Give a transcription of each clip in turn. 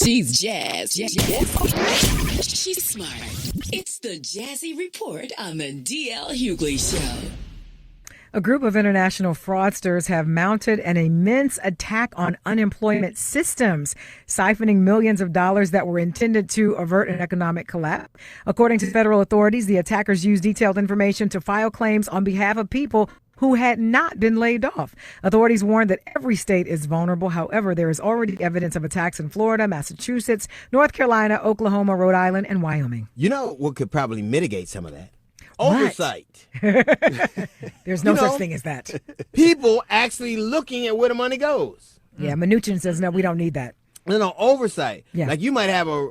She's Jazz. She's smart. It's the Jazzy Report on the D.L. Hughley Show. A group of international fraudsters have mounted an immense attack on unemployment systems, siphoning millions of dollars that were intended to avert an economic collapse. According to federal authorities, the attackers used detailed information to file claims on behalf of people who had not been laid off. Authorities warned that every state is vulnerable. However, there is already evidence of attacks in Florida, Massachusetts, North Carolina, Oklahoma, Rhode Island, and Wyoming. You know what could probably mitigate some of that? Oversight. There's no such thing as that. People actually looking at where the money goes. Yeah, Mnuchin says, no, we don't need that. No, oversight. Yeah. Like you might have a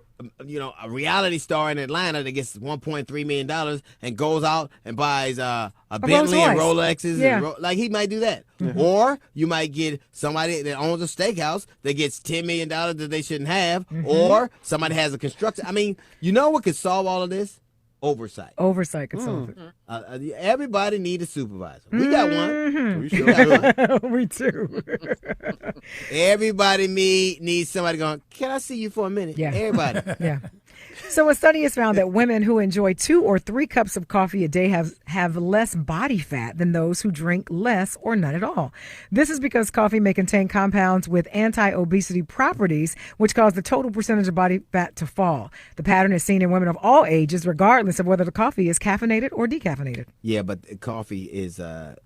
reality star in Atlanta that gets $1.3 million and goes out and buys a Bentley and Rolexes. Yeah. Like he might do that. Mm-hmm. Or you might get somebody that owns a steakhouse that gets $10 million that they shouldn't have. Mm-hmm. Or somebody has a construction. I mean, you know what could solve all of this? Oversight. Oversight could solve it. Everybody need a supervisor. We got one. Mm-hmm. We sure do. We do. Everybody needs somebody going, can I see you for a minute? Yeah. Everybody. Yeah. So a study has found that women who enjoy 2 or 3 cups of coffee a day have less body fat than those who drink less or none at all. This is because coffee may contain compounds with anti-obesity properties, which cause the total percentage of body fat to fall. The pattern is seen in women of all ages, regardless of whether the coffee is caffeinated or decaffeinated. Yeah, but coffee is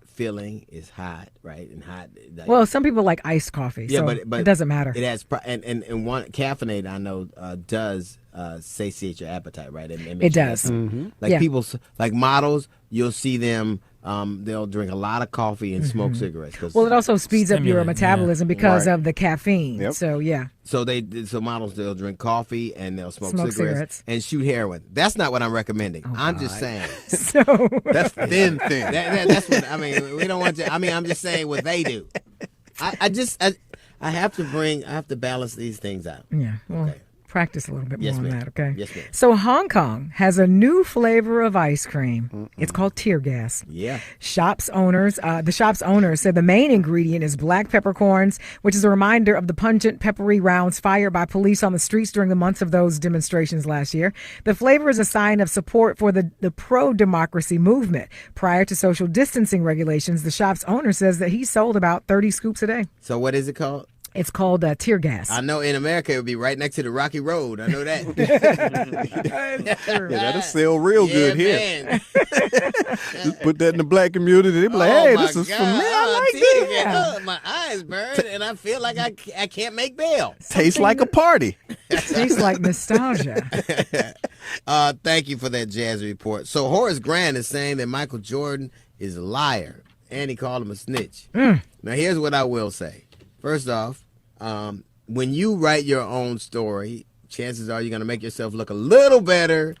filling, is hot, right? And hot. Well, some people like iced coffee, so but it doesn't matter. It has and one caffeinated, I know, does satiate your appetite, right? It does. Mm-hmm. Like people, like models, you'll see them. They'll drink a lot of coffee and smoke cigarettes. Well, it also speeds up your metabolism because of the caffeine. Yep. So yeah. So models, they'll drink coffee and they'll smoke cigarettes and shoot heroin. That's not what I'm recommending. I'm just saying. So that's thin. That's what I mean. We don't want to. I mean, I'm just saying what they do. I have to balance these things out. Yeah. Well, okay. Practice a little bit more on that, okay? Yes, ma'am. So Hong Kong has a new flavor of ice cream. It's called tear gas. Yeah. The shop's owners said the main ingredient is black peppercorns, which is a reminder of the pungent, peppery rounds fired by police on the streets during the months of those demonstrations last year. The flavor is a sign of support for the pro-democracy movement. Prior to social distancing regulations, the shop's owner says that he sold about 30 scoops a day. So what is it called? It's called tear gas. I know in America it would be right next to the Rocky Road. I know that. That's true. Yeah, that'll sell real good here. Man. Just put that in the black community. They'll be like, hey, this is for me. I like this. My eyes burn and I feel like I can't make bail. Tastes like a party. Tastes like nostalgia. Thank you for that Jazz report. So Horace Grant is saying that Michael Jordan is a liar and he called him a snitch. Now here's what I will say. First off, when you write your own story, chances are you're going to make yourself look a little better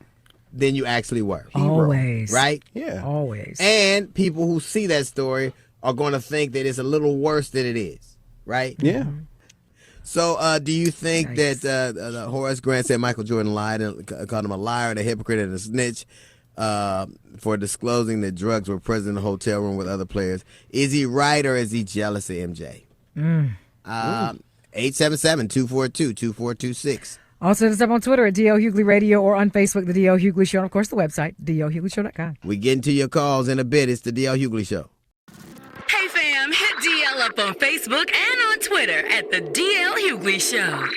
than you actually were. Always. Right? Yeah. Always. And people who see that story are going to think that it's a little worse than it is. Right? Yeah. So do you think that Horace Grant said Michael Jordan lied and called him a liar and a hypocrite and a snitch for disclosing that drugs were present in the hotel room with other players? Is he right or is he jealous of MJ? 877-242-2426. Also, hit us up on Twitter at DL Hughley Radio or on Facebook, The DL Hughley Show, and of course the website, DLHughleyShow.com. We get into your calls in a bit. It's the DL Hughley Show. Hey fam, hit DL up on Facebook and on Twitter at the DL Hughley Show.